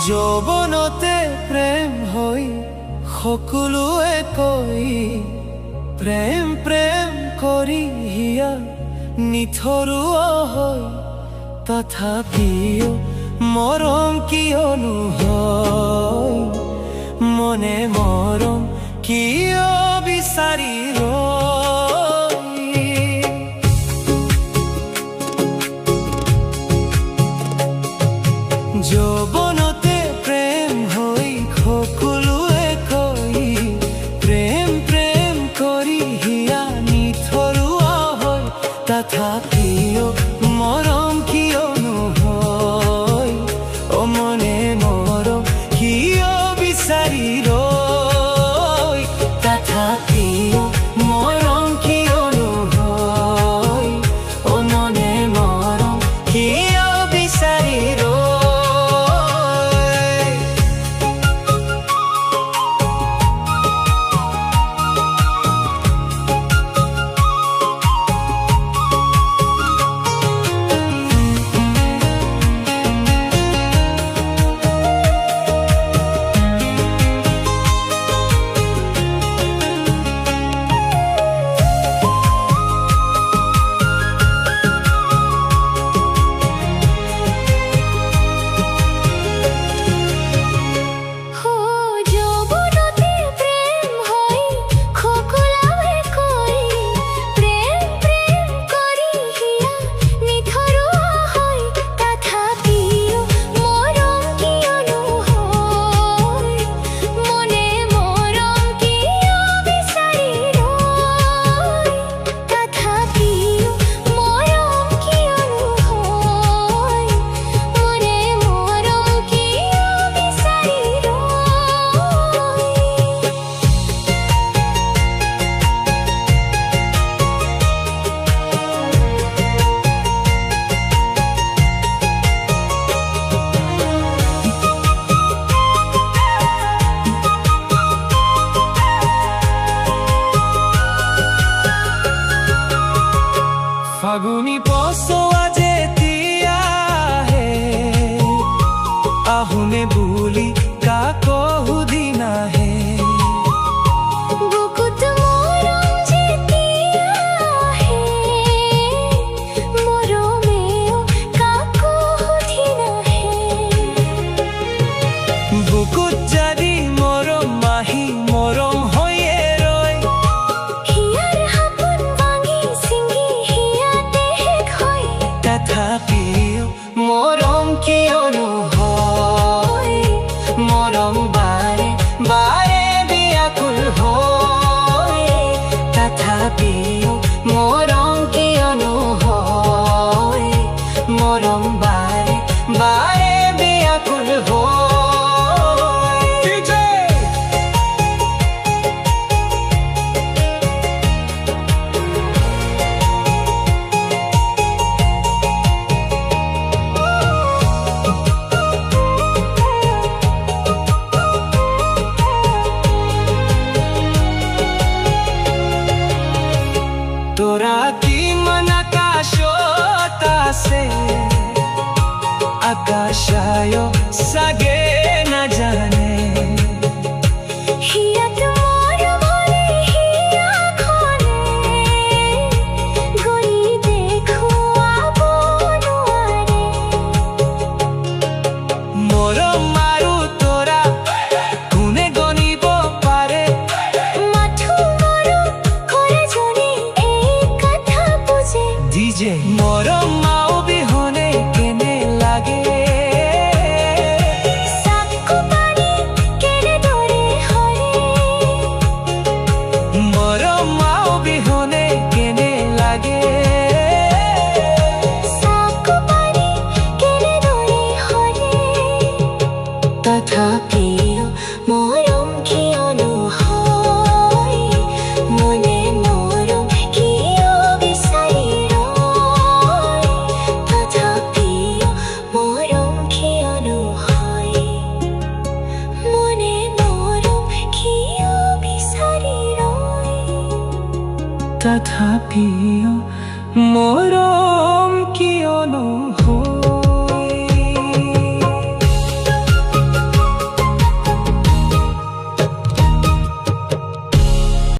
যৌৱনতে প্ৰেম হৈ সকলোৱে কৈ প্ৰেম প্ৰেম কৰি হিয়া নিথৰুৱা হয়। তথাপিও মৰম কিয়নো হয়, মনে মৰম কিয় বিচাৰি যৌৱনতে প্ৰেম হৈ সকলোৱে কৈ প্ৰেম প্ৰেম কৰি হিয়া নিথৰুৱা হয়। তথাপিও মৰম কিয়নো হয়, মনে মৰম কিয় বিচাৰি তথাপিও মৰম কিয়নো হয়, মনে মৰম কিয় বিচাৰি ফাগুনী পছোৱা যেতিয়া আহে, আহোনে বুলি কাকো সুধি নাহে। বুকুত মৰম যেতিয়া আহে, মৰমেও কাকো সুধি নাহে। বুকুত যদি মৰম মাহি মৰম হৈয়ে ৰয়, হিয়াৰ সপোন ভাঙি ছিঙি হিয়াতে শেষ হয়। তথাপিও মৰম কিয়নো হয়, মৰম বাৰে বাৰে ব্যাকুল হয়। তথাপিও মৰম কিয়নো হয়, মৰম বাৰে বাৰে ব্যাকুল হয়। তোৰা কিমান আকাশত আছে, আকাশায়ো চাগে নাজানে। হিয়াত মৰমৰে হিয়াখনে গঢ়ি দেখুৱাব নোৱাৰে। মৰম আৰু তোৰা কোনে গণিব পাৰে, মাথো মৰম কৰে যদি এই কথা বুজে। দিজে মৰম মাও বিহনে কেনে লাগে, চাকু পানী কেনেদৰে হৰে। মৰম মাও বিহনে কেনে লাগে। চাকু পানী কেনেদৰে হৰে। তথাপিও মৰম কিয়নো হয়, মনে মৰম কিয় বিচাৰি ৰয়। তথাপিও মৰম কিয়নো হয়, মনে মৰম কিয় বিচাৰি ৰয়। তথাপিও মৰম